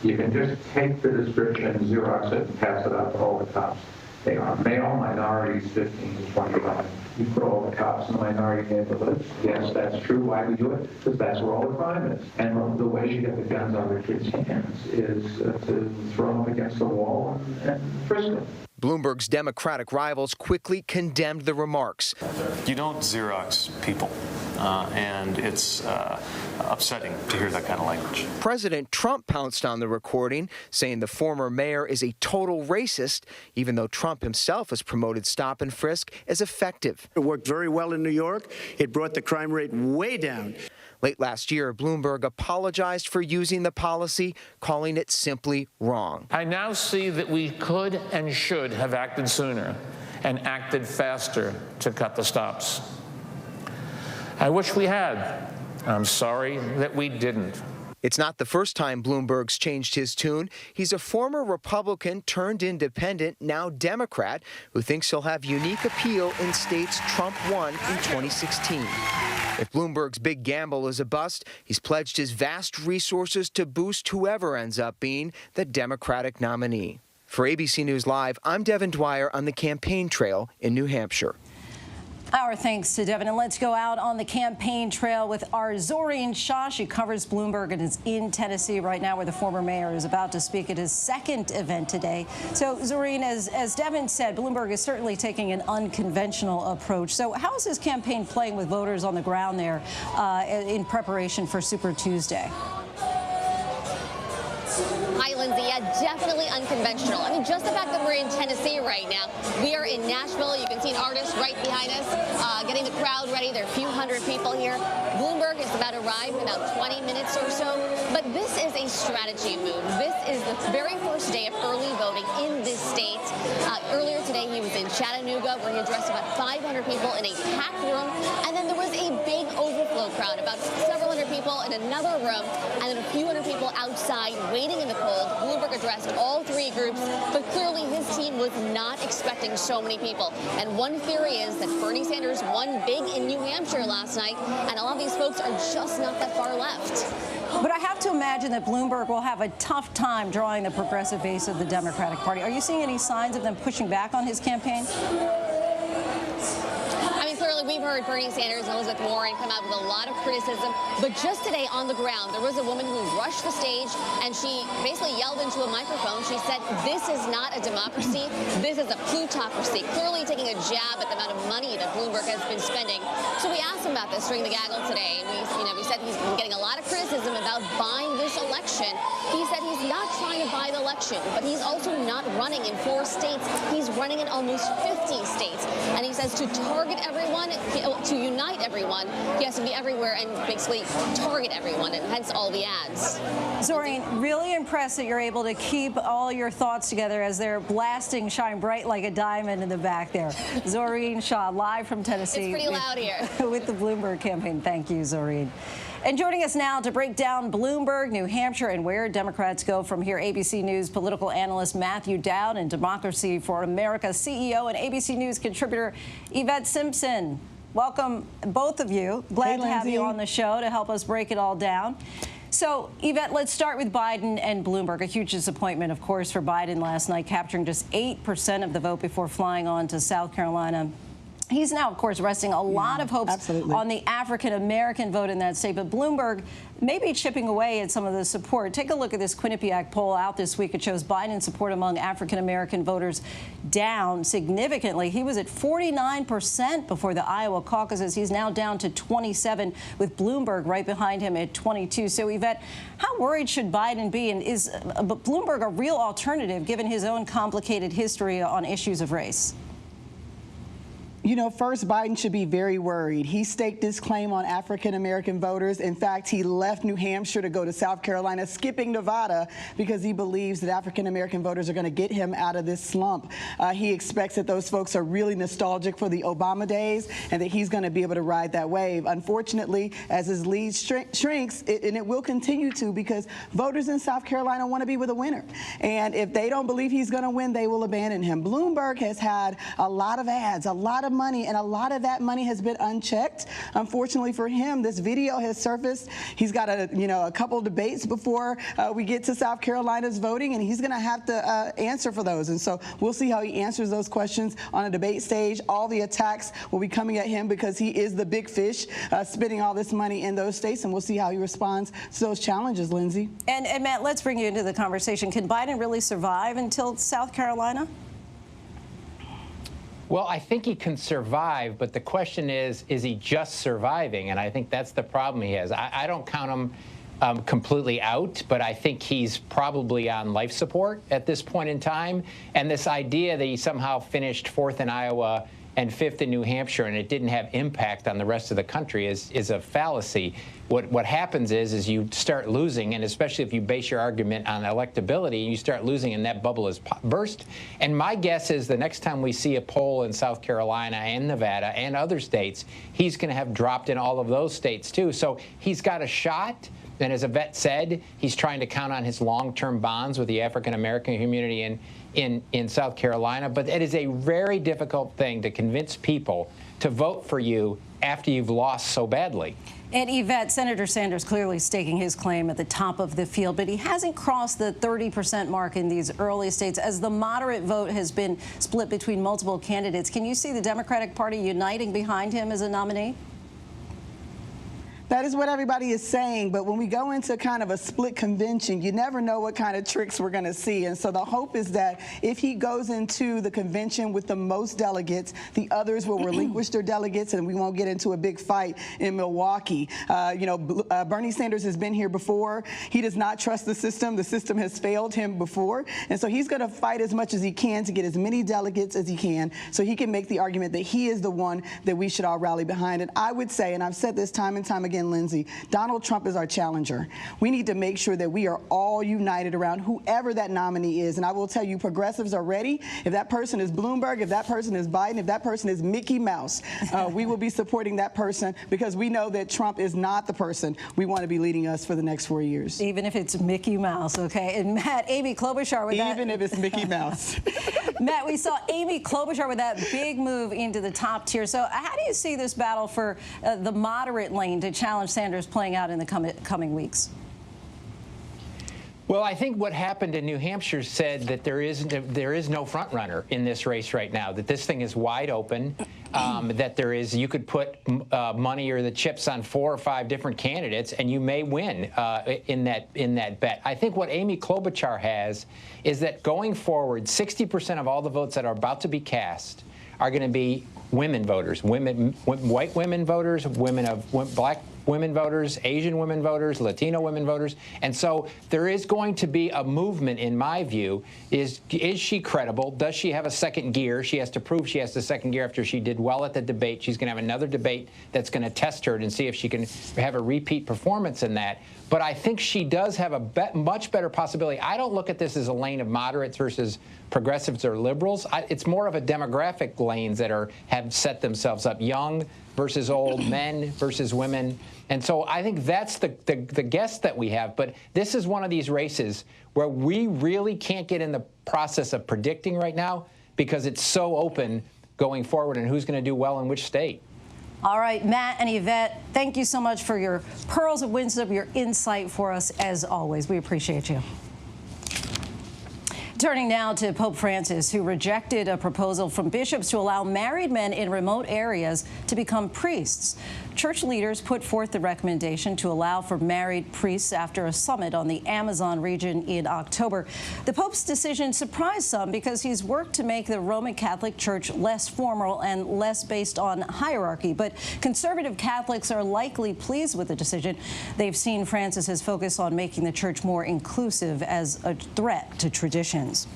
You can just take the description, Xerox it, and pass it out to all the cops. They are male, minorities, 15 to 25. You put all the cops in the minority neighborhoods. Yes, that's true. Why we do it? Because that's where all the crime is. And the way you get the guns out of the kids' hands is to throw them against the wall and frisk them. Bloomberg's Democratic rivals quickly condemned the remarks. You don't Xerox people, and it's upsetting to hear that kind of language. President Trump pounced on the recording, saying the former mayor is a total racist, even though Trump himself has promoted stop and frisk as effective. It worked very well in New York. It brought the crime rate way down. Late last year, Bloomberg apologized for using the policy, calling it simply wrong. I now see that we could and should have acted sooner and acted faster to cut the stops. I wish we had. I'm sorry that we didn't. It's not the first time Bloomberg's changed his tune. He's a former Republican turned independent, now Democrat, who thinks he'll have unique appeal in states Trump won in 2016. If Bloomberg's big gamble is a bust, he's pledged his vast resources to boost whoever ends up being the Democratic nominee. For ABC News Live, I'm Devin Dwyer on the campaign trail in New Hampshire. Our thanks to Devin, and let's go out on the campaign trail with our Zorine Shah. She covers Bloomberg and is in Tennessee right now, where the former mayor is about to speak at his second event today. So, Zorine, as Devin said, Bloomberg is certainly taking an unconventional approach. So how is his campaign playing with voters on the ground there in preparation for Super Tuesday? Hi, Lindsay. Yeah, definitely unconventional. I mean, just the fact that we're in Tennessee right now. We are in Nashville. You can see an artist right behind us getting the crowd ready. There are a few hundred people here. Bloomberg is about to arrive in about 20 minutes or so. But this is a strategy move. This is the very first day of early voting in this state. Earlier today, he was in Chattanooga, where he addressed about 500 people in a packed room. And then there was a big overflow crowd, about several hundred people in another room, and then a few hundred people outside waiting in the cold. Bloomberg addressed all three groups, but clearly his team was not expecting so many people. And one theory is that Bernie Sanders won big in New Hampshire last night, and a lot of these folks are just not that far left. But I have to imagine that Bloomberg will have a tough time drawing the progressive base of the Democratic Party. Are you seeing any signs of them pushing back on his campaign? I mean, clearly Shirley, we've heard Bernie Sanders and Elizabeth Warren come out with a lot of criticism, but just today on the ground, there was a woman who rushed the stage and she basically yelled into a microphone. She said, "This is not a democracy. This is a plutocracy," clearly taking a jab at the amount of money that Bloomberg has been spending. So we asked him about this during the gaggle today, and we said he's been getting a lot of criticism about buying this election. He said he's not trying to buy the election, but he's also not running in 4 states. He's running in almost 50 states. And he says to target everyone, to unite everyone, he has to be everywhere and basically target everyone, and hence all the ads. Zorine, really impressed that you're able to keep all your thoughts together as they're blasting Shine Bright Like a Diamond in the back there. Zorine Shah, live from Tennessee. It's pretty loud here. With the Bloomberg campaign. Thank you, Zorine. And joining us now to break down Bloomberg, New Hampshire, and where Democrats go from here, ABC News political analyst Matthew Dowd and Democracy for America CEO and ABC News contributor Yvette Simpson. Welcome, both of you. Glad to have you on the show to help us break it all down. So, Yvette, let's start with Biden and Bloomberg. A huge disappointment, of course, for Biden last night, capturing just 8% of the vote before flying on to South Carolina. He's now, of course, resting a lot of hopes on the African-American vote in that state. But Bloomberg may be chipping away at some of the support. Take a look at this Quinnipiac poll out this week. It shows Biden's support among African-American voters down significantly. He was at 49% before the Iowa caucuses. He's now down to 27, with Bloomberg right behind him at 22. So, Yvette, how worried should Biden be? And is Bloomberg a real alternative, given his own complicated history on issues of race? You know, first, Biden should be very worried. He staked his claim on African-American voters. In fact, he left New Hampshire to go to South Carolina, skipping Nevada, because he believes that African-American voters are going to get him out of this slump. He expects that those folks are really nostalgic for the Obama days and that he's going to be able to ride that wave. Unfortunately, as his lead shrinks, and it will continue to, because voters in South Carolina want to be with a winner. And if they don't believe he's going to win, they will abandon him. Bloomberg has had a lot of ads, a lot of money, and a lot of that money has been unchecked. Unfortunately for him, this video has surfaced. He's got a couple debates before we get to South Carolina's voting, and he's going to have to answer for those. And so we'll see how he answers those questions on a debate stage. All the attacks will be coming at him because he is the big fish spending all this money in those states, and we'll see how he responds to those challenges, Lindsay. And Matt, let's bring you into the conversation. Can Biden really survive until South Carolina? Well, I think he can survive, but the question is he just surviving? And I think that's the problem he has. I don't count him completely out, but I think he's probably on life support at this point in time. And this idea that he somehow finished 4th in Iowa and 5th in New Hampshire and it didn't have impact on the rest of the country is a fallacy. What happens is you start losing, and especially if you base your argument on electability, you start losing and that bubble is burst. And my guess is the next time we see a poll in South Carolina and Nevada and other states, he's going to have dropped in all of those states too. So he's got a shot. And as Yvette said, he's trying to count on his long-term bonds with the African-American community in South Carolina. But it is a very difficult thing to convince people to vote for you after you've lost so badly. And Yvette, Senator Sanders clearly staking his claim at the top of the field, but he hasn't crossed the 30% mark in these early states. As the moderate vote has been split between multiple candidates, can you see the Democratic Party uniting behind him as a nominee? That is what everybody is saying, but when we go into kind of a split convention, you never know what kind of tricks we're going to see. And so the hope is that if he goes into the convention with the most delegates, the others will relinquish their delegates and we won't get into a big fight in Milwaukee. Bernie Sanders has been here before. He does not trust the system. The system has failed him before. And so he's going to fight as much as he can to get as many delegates as he can so he can make the argument that he is the one that we should all rally behind. And I would say, and I've said this time and time again, Lindsay, Donald Trump is our challenger. We need to make sure that we are all united around whoever that nominee is. And I will tell you, progressives are ready. If that person is Bloomberg, if that person is Biden, if that person is Mickey Mouse, we will be supporting that person because we know that Trump is not the person we want to be leading us for the next 4 years. Even if it's Mickey Mouse, okay? And Matt, Amy Klobuchar with that. Even if it's Mickey Mouse. Matt, we saw Amy Klobuchar with that big move into the top tier. So how do you see this battle for the moderate lane to challenge Sanders playing out in the coming weeks? Well, I think what happened in New Hampshire said that there is no front runner in this race right now, that this thing is wide open, that you could put money or the chips on 4 or 5 different candidates, and you may win in that bet. I think what Amy Klobuchar has is that going forward, 60% of all the votes that are about to be cast are going to be women voters, white women voters, black women voters, Asian women voters, Latino women voters. And so there is going to be a movement, in my view. Is she credible? Does she have a second gear? She has to prove she has the second gear after she did well at the debate. She's going to have another debate that's going to test her and see if she can have a repeat performance in that. But I think she does have a much better possibility. I don't look at this as a lane of moderates versus progressives or liberals. It's more of a demographic lanes that have set themselves up. Young versus old, men versus women. And so I think that's the guess that we have. But this is one of these races where we really can't get in the process of predicting right now because it's so open going forward and who's going to do well in which state. All right, Matt and Yvette, thank you so much for your pearls of wisdom, your insight for us, as always. We appreciate you. Turning now to Pope Francis, who rejected a proposal from bishops to allow married men in remote areas to become priests. Church leaders put forth the recommendation to allow for married priests after a summit on the Amazon region in October. The Pope's decision surprised some because he's worked to make the Roman Catholic Church less formal and less based on hierarchy. But conservative Catholics are likely pleased with the decision. They've seen Francis's focus on making the church more inclusive as a threat to traditions.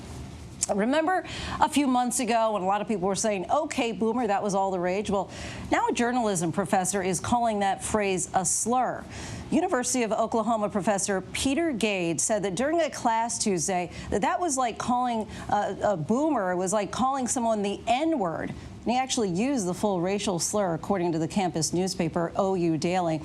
Remember a few months ago when a lot of people were saying, "Okay, boomer," that was all the rage? Well, now a journalism professor is calling that phrase a slur. University of Oklahoma professor Peter Gade said that during a class Tuesday that was like calling a boomer, it was like calling someone the N-word. And he actually used the full racial slur, according to the campus newspaper OU Daily.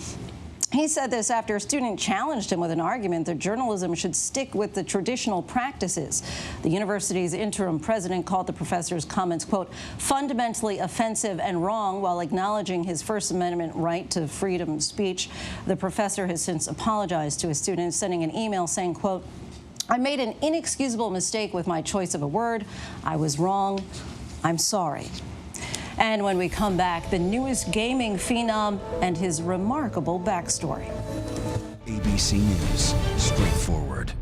He said this after a student challenged him with an argument that journalism should stick with the traditional practices. The university's interim president called the professor's comments, quote, fundamentally offensive and wrong, while acknowledging his First Amendment right to freedom of speech. The professor has since apologized to his students, sending an email saying, quote, I made an inexcusable mistake with my choice of a word. I was wrong. I'm sorry. And when we come back, the newest gaming phenom and his remarkable backstory. ABC News, straightforward.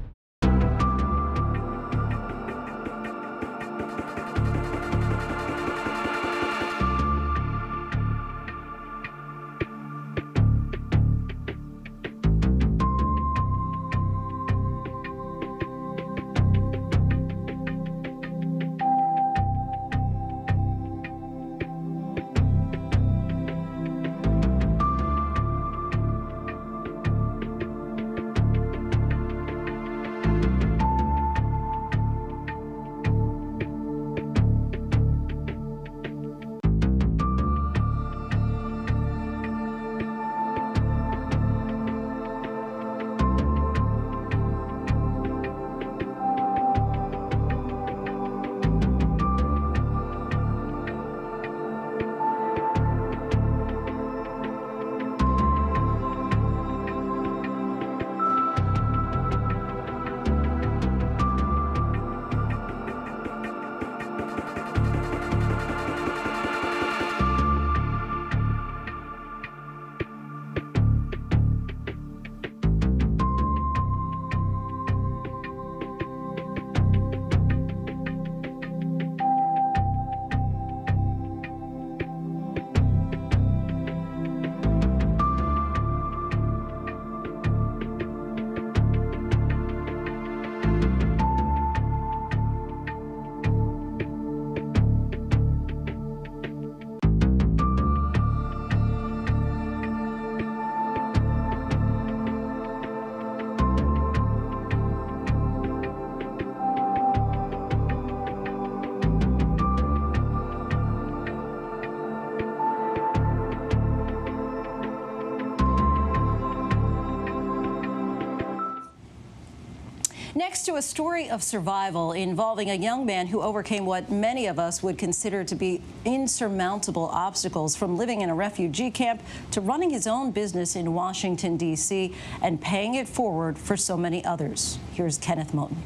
Next to a story of survival involving a young man who overcame what many of us would consider to be insurmountable obstacles, from living in a refugee camp to running his own business in Washington, D.C., and paying it forward for so many others. Here's Kenneth Moten.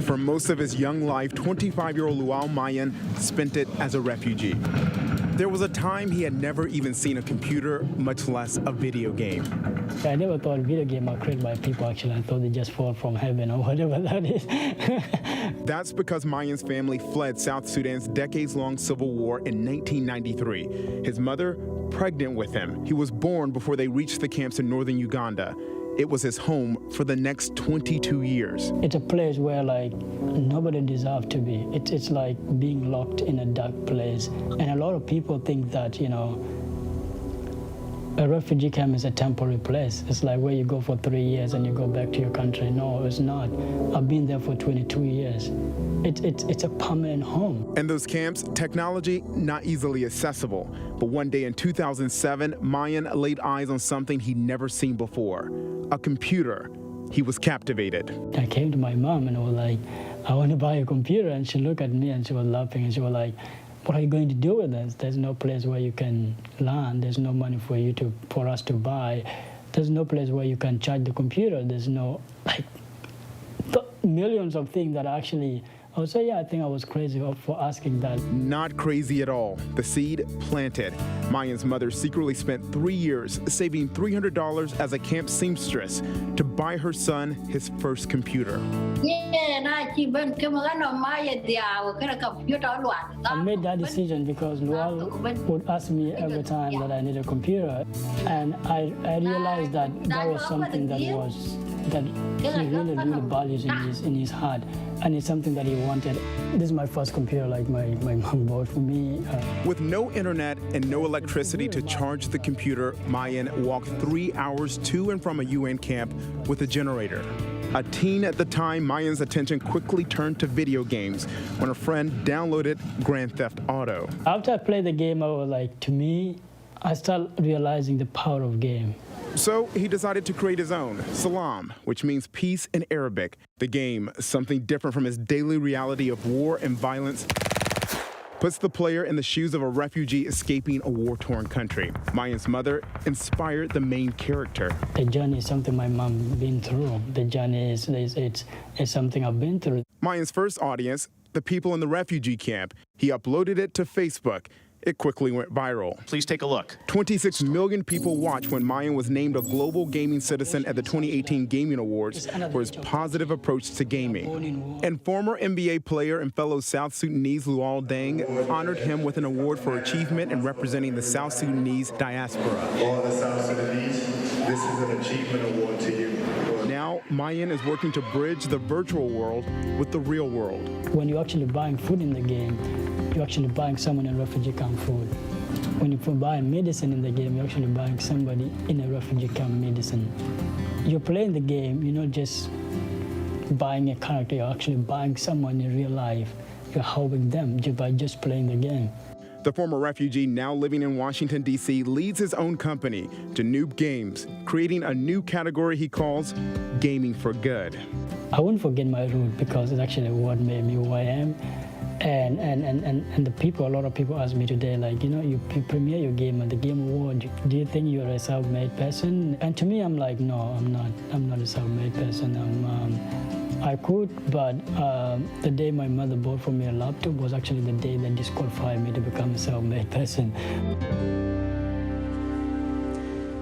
For most of his young life, 25-year-old Luau Mayan spent it as a refugee. There was a time he had never even seen a computer, much less a video game. I never thought video games are created by people, actually. I thought they just fall from heaven or whatever that is. That's because Mayan's family fled South Sudan's decades-long civil war in 1993. His mother, pregnant with him. He was born before they reached the camps in northern Uganda. It was his home for the next 22 years. It's a place where, like, nobody deserves to be. It's like being locked in a dark place. And a lot of people think that, you know, a refugee camp is a temporary place. It's like where you go for 3 years and you go back to your country. No, it's not. I've been there for 22 years. It's a permanent home. And those camps, technology not easily accessible. But one day in 2007, Mayan laid eyes on something he'd never seen before, a computer. He was captivated. I came to my mom and I was like, I want to buy a computer. And she looked at me and she was laughing and she was like, what are you going to do with this? There's no place where you can learn. There's no money for us to buy. There's no place where you can charge the computer. There's no, like, millions of things that actually, I would say, yeah, I think I was crazy for asking that. Not crazy at all. The seed planted. Mayan's mother secretly spent 3 years saving $300 as a camp seamstress to buy her son his first computer. I made that decision because Luau would ask me every time that I need a computer. And I realized that that was something that he really values in his heart. And it's something that he wanted. This is my first computer, like my mom bought for me. With no internet and no electricity to charge the computer, Mayan walked 3 hours to and from a UN camp with a generator. A teen at the time, Mayan's attention quickly turned to video games when a friend downloaded Grand Theft Auto. After I played the game, I was like, to me, I started realizing the power of game. So he decided to create his own, Salam, which means peace in Arabic. The game, something different from his daily reality of war and violence, puts the player in the shoes of a refugee escaping a war-torn country. Mayan's mother inspired the main character. The journey is something my mom been through. The journey is something I've been through. Mayan's first audience, the people in the refugee camp. He uploaded it to Facebook. It quickly went viral. Please take a look. 26 million people watched when Mayan was named a global gaming citizen at the 2018 Gaming Awards for his positive approach to gaming. And former NBA player and fellow South Sudanese Luau Deng honored him with an award for achievement in representing the South Sudanese diaspora. All the South Sudanese, this is an achievement award to you. Now, Mayan is working to bridge the virtual world with the real world. When you're actually buying food in the game, you're actually buying someone in refugee camp food. When you're buying medicine in the game, you're actually buying somebody in a refugee camp medicine. You're playing the game, you're not just buying a character, you're actually buying someone in real life. You're helping them by just playing the game. The former refugee, now living in Washington, D.C., leads his own company, Noob Games, creating a new category he calls Gaming for Good. I won't forget my root because it's actually what made me who I am. And the people, a lot of people ask me today, like, you know, you premiere your game at the Game Award. Do you think you're a self-made person? And to me, I'm like, no, I'm not. I'm not a self-made person. I could, but the day my mother bought for me a laptop was actually the day that disqualified me to become a self-made person.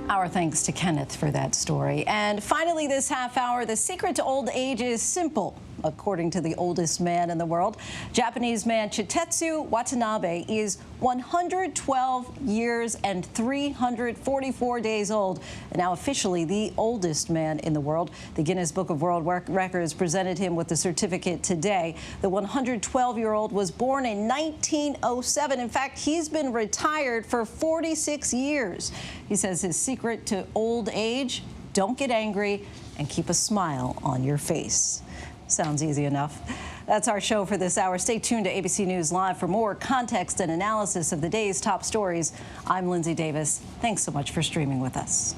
Our thanks to Kenneth for that story. And finally this half hour, the secret to old age is simple, according to the oldest man in the world. Japanese man Chitetsu Watanabe is 112 years and 344 days old, and now officially the oldest man in the world. The Guinness Book of World Records presented him with the certificate today. The 112-year-old was born in 1907. In fact, he's been retired for 46 years. He says his secret to old age: don't get angry and keep a smile on your face. Sounds easy enough. That's our show for this hour. Stay tuned to ABC News Live for more context and analysis of the day's top stories. I'm Lindsay Davis. Thanks so much for streaming with us.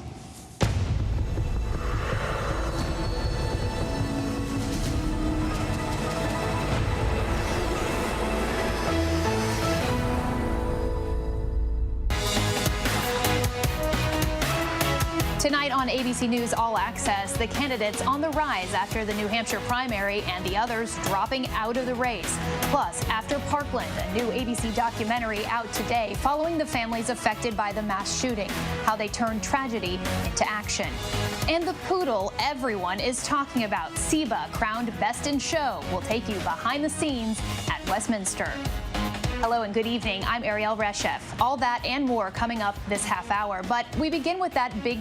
on ABC News All Access, the candidates on the rise after the New Hampshire primary and the others dropping out of the race. Plus, after Parkland, a new ABC documentary out today following the families affected by the mass shooting, how they turned tragedy into action. And the poodle everyone is talking about, Seba, crowned Best in Show, will take you behind the scenes at Westminster. Hello and good evening. I'm Ariel Reshef. All that and more coming up this half hour. But we begin with that big